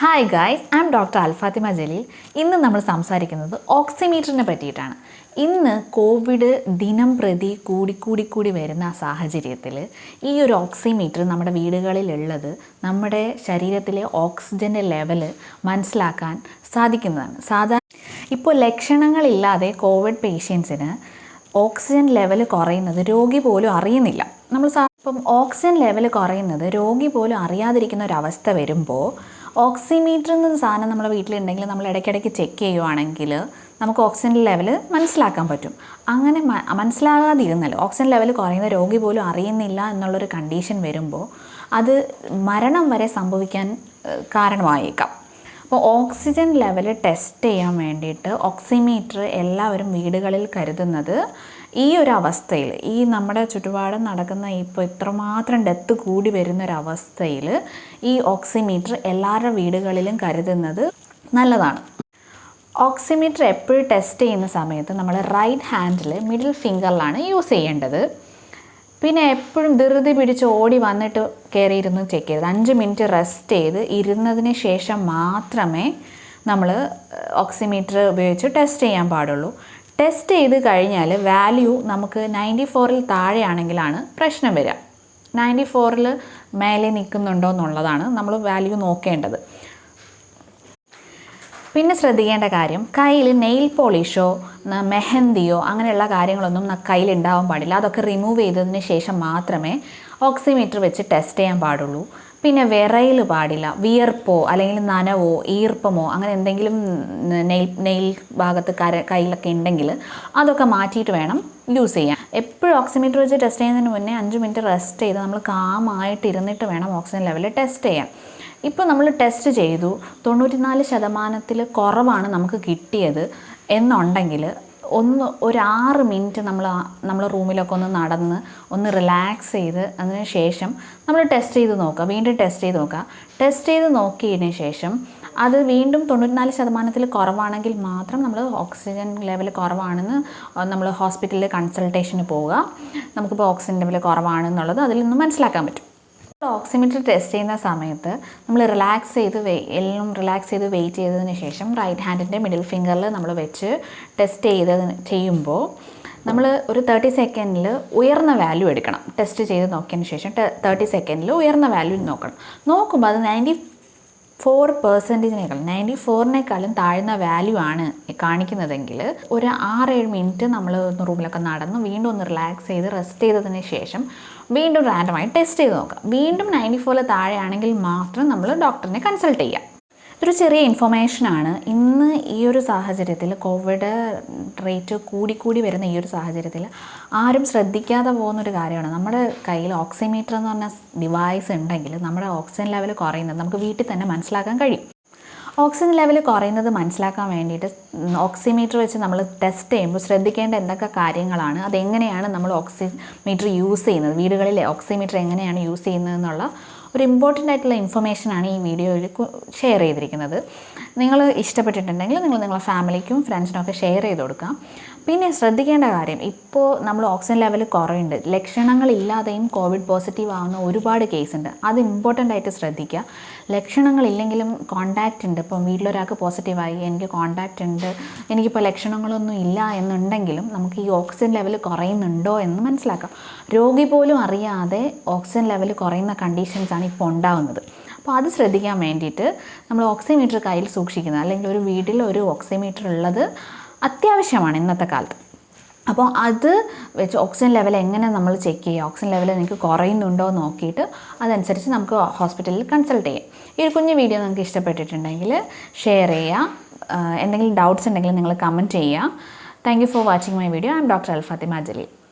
Hi guys, I M Dr.Alfathimajaleel. ഇന്ന് നമ്മൾ സംസാരിക്കുന്നത് ഓക്സിമീറ്ററിനെ പറ്റിയിട്ടാണ്. ഇന്ന് കോവിഡ് ദിനം പ്രതി കൂടി വരുന്ന സാഹചര്യത്തിൽ ഈ ഒരു ഓക്സിമീറ്റർ നമ്മുടെ വീടുകളിലുള്ളത് നമ്മുടെ ശരീരത്തിലെ ഓക്സിജൻ്റെ ലെവൽ മനസ്സിലാക്കാൻ സാധിക്കുന്നതാണ്. ഇപ്പോൾ ലക്ഷണങ്ങളില്ലാതെ കോവിഡ് പേഷ്യൻസിന് ഓക്സിജൻ ലെവൽ കുറയുന്നത് രോഗി പോലും അറിയുന്നില്ല. ഇപ്പം ഓക്സിജൻ ലെവൽ കുറയുന്നത് രോഗി പോലും അറിയാതിരിക്കുന്ന ഒരവസ്ഥ വരുമ്പോൾ ഓക്സിമീറ്റർ എന്ന സാധനം നമ്മുടെ വീട്ടിലുണ്ടെങ്കിൽ നമ്മൾ ഇടയ്ക്കിടയ്ക്ക് ചെക്ക് ചെയ്യുവാണെങ്കിൽ നമുക്ക് ഓക്സിജൻ ലെവൽ മനസ്സിലാക്കാൻ പറ്റും. അങ്ങനെ മനസ്സിലാകാതിരുന്നല്ലോ ഓക്സിജൻ ലെവൽ കുറയുന്ന രോഗി പോലും അറിയുന്നില്ല എന്നുള്ളൊരു കണ്ടീഷൻ വരുമ്പോൾ അത് മരണം വരെ സംഭവിക്കാൻ കാരണമായേക്കാം. അപ്പോൾ ഓക്സിജൻ ലെവൽ ടെസ്റ്റ് ചെയ്യാൻ വേണ്ടിയിട്ട് ഓക്സിമീറ്റർ എല്ലാവരും വീടുകളിൽ കരുതുന്നത് ഈ ഒരു അവസ്ഥയിൽ, ഈ നമ്മുടെ ചുറ്റുപാടും നടക്കുന്ന ഇപ്പോൾ ഇത്രമാത്രം ഡെത്ത് കൂടി വരുന്നൊരവസ്ഥയിൽ ഈ ഓക്സിമീറ്റർ എല്ലാവരുടെ വീടുകളിലും കരുതുന്നത് നല്ലതാണ്. ഓക്സിമീറ്റർ എപ്പോഴും ടെസ്റ്റ് ചെയ്യുന്ന സമയത്ത് നമ്മൾ റൈറ്റ് ഹാൻഡിൽ മിഡിൽ ഫിംഗറിലാണ് യൂസ് ചെയ്യേണ്ടത്. പിന്നെ എപ്പോഴും ധൃതി പിടിച്ച് ഓടി വന്നിട്ട് കയറിയിരുന്ന് ചെക്ക് ചെയ്ത് 5 മിനിറ്റ് റെസ്റ്റ് ചെയ്ത് ഇരുന്നതിന് ശേഷം മാത്രമേ നമ്മൾ ഓക്സിമീറ്റർ ഉപയോഗിച്ച് ടെസ്റ്റ് ചെയ്യാൻ പാടുള്ളൂ. ടെസ്റ്റ് ചെയ്ത് കഴിഞ്ഞാൽ വാല്യൂ നമുക്ക് 94-ൽ താഴെയാണെങ്കിലാണ് പ്രശ്നം വരിക. 94-ൽ മേലെ നിൽക്കുന്നുണ്ടോ എന്നുള്ളതാണ് നമ്മൾ വാല്യൂ നോക്കേണ്ടത്. പിന്നെ ശ്രദ്ധിക്കേണ്ട കാര്യം, കയ്യിൽ നെയിൽ പോളിഷോ മെഹന്തിയോ അങ്ങനെയുള്ള കാര്യങ്ങളൊന്നും കയ്യിൽ ഉണ്ടാവാൻ പാടില്ല. അതൊക്കെ റിമൂവ് ചെയ്തതിന് ശേഷം മാത്രമേ ഓക്സിമീറ്റർ വെച്ച് ടെസ്റ്റ് ചെയ്യാൻ പാടുള്ളൂ. പിന്നെ വിറയൽ പാടില്ല. വിയർപ്പോ അല്ലെങ്കിൽ നനവോ ഈർപ്പമോ അങ്ങനെ എന്തെങ്കിലും നെയിൽ ഭാഗത്ത് കയ്യിലൊക്കെ ഉണ്ടെങ്കിൽ അതൊക്കെ മാറ്റിയിട്ട് വേണം യൂസ് ചെയ്യാൻ. എപ്പോഴും ഓക്സിമീറ്റർ വെച്ച് ടെസ്റ്റ് ചെയ്യുന്നതിന് മുന്നേ 5 മിനിറ്റ് റെസ്റ്റ് ചെയ്ത് നമ്മൾ കാമായിട്ട് ഇരുന്നിട്ട് വേണം ഓക്സിജൻ ലെവൽ ടെസ്റ്റ് ചെയ്യാൻ. ഇപ്പോൾ നമ്മൾ ടെസ്റ്റ് ചെയ്തു 94% കുറവാണ് നമുക്ക് കിട്ടിയത് എന്നുണ്ടെങ്കിൽ ഒരു 6 മിനിറ്റ് നമ്മൾ റൂമിലൊക്കെ ഒന്ന് നടന്ന് ഒന്ന് റിലാക്സ് ചെയ്ത് അതിന് ശേഷം നമ്മൾ ടെസ്റ്റ് ചെയ്ത് നോക്കുക. വീണ്ടും ടെസ്റ്റ് ചെയ്ത് നോക്കുക. ടെസ്റ്റ് ചെയ്ത് നോക്കിയതിന് ശേഷം അത് വീണ്ടും 94% കുറവാണെങ്കിൽ മാത്രം നമ്മൾ ഓക്സിജൻ ലെവൽ കുറവാണെന്ന് നമ്മൾ ഹോസ്പിറ്റലിൽ കൺസൾട്ടേഷന് പോവുക. നമുക്കിപ്പോൾ ഓക്സിജൻ ലെവൽ കുറവാണെന്നുള്ളത് അതിൽ നിന്ന് മനസ്സിലാക്കാൻ പറ്റും. ഓക്സിമീറ്റർ ടെസ്റ്റ് ചെയ്യുന്ന സമയത്ത് നമ്മൾ എല്ലാം റിലാക്സ് ചെയ്ത് വെയിറ്റ് ചെയ്തതിന് ശേഷം റൈറ്റ് ഹാൻഡിൻ്റെ മിഡിൽ ഫിംഗറിൽ നമ്മൾ വെച്ച് ടെസ്റ്റ് ചെയ്യുമ്പോൾ നമ്മൾ ഒരു 30 സെക്കൻഡിൽ ഉയർന്ന വാല്യൂ എടുക്കണം. ടെസ്റ്റ് ചെയ്ത് നോക്കിയതിന് ശേഷം 30 സെക്കൻഡിൽ ഉയർന്ന വാല്യൂ നോക്കുമ്പോൾ അത് 94%-നേക്കാളും താഴ്ന്ന വാല്യൂ ആണ് കാണിക്കുന്നതെങ്കിൽ ഒരു 6-7 മിനിറ്റ് നമ്മൾ റൂമിലൊക്കെ നടന്ന് വീണ്ടും ഒന്ന് റിലാക്സ് ചെയ്ത് റെസ്റ്റ് ചെയ്തതിന് ശേഷം വീണ്ടും റാൻഡമായി ടെസ്റ്റ് ചെയ്ത് നോക്കാം. വീണ്ടും 94-ൽ താഴെയാണെങ്കിൽ മാത്രം നമ്മൾ ഡോക്ടറിനെ കൺസൾട്ട് ചെയ്യുക. ഇതൊരു ചെറിയ ഇൻഫർമേഷനാണ്. ഇന്ന് ഈ ഒരു സാഹചര്യത്തിൽ കോവിഡ് റേറ്റ് കൂടി വരുന്ന ഈ ഒരു സാഹചര്യത്തിൽ ആരും ശ്രദ്ധിക്കാതെ പോകുന്നൊരു കാര്യമാണ്. നമ്മുടെ കയ്യിൽ ഓക്സിമീറ്റർ എന്ന് പറഞ്ഞ ഡിവൈസ് ഉണ്ടെങ്കിൽ നമ്മുടെ ഓക്സിജൻ ലെവൽ കുറയുന്നത് നമുക്ക് വീട്ടിൽ തന്നെ മനസ്സിലാക്കാൻ കഴിയും. ഓക്സിജൻ ലെവൽ കുറയുന്നത് മനസ്സിലാക്കാൻ വേണ്ടിയിട്ട് ഓക്സിമീറ്റർ വെച്ച് നമ്മൾ ടെസ്റ്റ് ചെയ്യുമ്പോൾ ശ്രദ്ധിക്കേണ്ട എന്തൊക്കെ കാര്യങ്ങളാണ്, അതെങ്ങനെയാണ് നമ്മൾ ഓക്സിമീറ്റർ യൂസ് ചെയ്യുന്നത്, വീടുകളിലെ ഓക്സിമീറ്റർ എങ്ങനെയാണ് യൂസ് ചെയ്യുന്നതെന്നുള്ള ഒരു ഇമ്പോർട്ടൻ്റ് ആയിട്ടുള്ള ഇൻഫർമേഷനാണ് ഈ വീഡിയോയിൽ ഷെയർ ചെയ്തിരിക്കുന്നത്. നിങ്ങൾ ഇഷ്ടപ്പെട്ടിട്ടുണ്ടെങ്കിൽ നിങ്ങളുടെ ഫാമിലിക്കും ഫ്രണ്ട്സിനൊക്കെ ഷെയർ ചെയ്ത് കൊടുക്കാം. പിന്നെ ശ്രദ്ധിക്കേണ്ട കാര്യം, ഇപ്പോൾ നമ്മൾ ഓക്സിജൻ ലെവൽ കുറയുന്നുണ്ട്, ലക്ഷണങ്ങളില്ലാതെയും കോവിഡ് പോസിറ്റീവ് ആവുന്ന ഒരുപാട് കേസുണ്ട്. അത് ഇമ്പോർട്ടൻ്റ് ആയിട്ട് ശ്രദ്ധിക്കുക. ലക്ഷണങ്ങളില്ലെങ്കിലും കോൺടാക്റ്റ് ഉണ്ട്. ഇപ്പം വീട്ടിലൊരാൾക്ക് പോസിറ്റീവായി, എനിക്ക് കോൺടാക്റ്റ് ഉണ്ട്, എനിക്കിപ്പോൾ ലക്ഷണങ്ങളൊന്നും ഇല്ല എന്നുണ്ടെങ്കിലും നമുക്ക് ഈ ഓക്സിജൻ ലെവൽ കുറയുന്നുണ്ടോ എന്ന് മനസ്സിലാക്കാം. രോഗി പോലും അറിയാതെ ഓക്സിജൻ ലെവൽ കുറയുന്ന കണ്ടീഷൻസാണ് ഇപ്പോൾ ഉണ്ടാകുന്നത്. അപ്പോൾ അത് ശ്രദ്ധിക്കാൻ വേണ്ടിയിട്ട് നമ്മൾ ഓക്സിമീറ്റർ കയ്യിൽ സൂക്ഷിക്കുന്നത്, അല്ലെങ്കിൽ ഒരു വീട്ടിൽ ഒരു ഓക്സിമീറ്റർ ഉള്ളത് അത്യാവശ്യമാണ് ഇന്നത്തെ കാലത്ത്. അപ്പോൾ അത് വെച്ച് ഓക്സിജൻ ലെവൽ എങ്ങനെ നമ്മൾ ചെക്ക് ചെയ്യുക, ഓക്സിജൻ ലെവൽ നിങ്ങൾക്ക് കുറയുന്നുണ്ടോ എന്ന് നോക്കിയിട്ട് അതനുസരിച്ച് നമുക്ക് ഹോസ്പിറ്റലിൽ കൺസൾട്ട് ചെയ്യാം. ഈ ഒരു കുഞ്ഞു വീഡിയോ നിങ്ങൾക്ക് ഇഷ്ടപ്പെട്ടിട്ടുണ്ടെങ്കിൽ ഷെയർ ചെയ്യുക. എന്തെങ്കിലും ഡൗട്ട്സ് ഉണ്ടെങ്കിൽ നിങ്ങൾ കമൻറ്റ് ചെയ്യുക. Thank you for watching my video. I M Dr.Alfathimajaleel.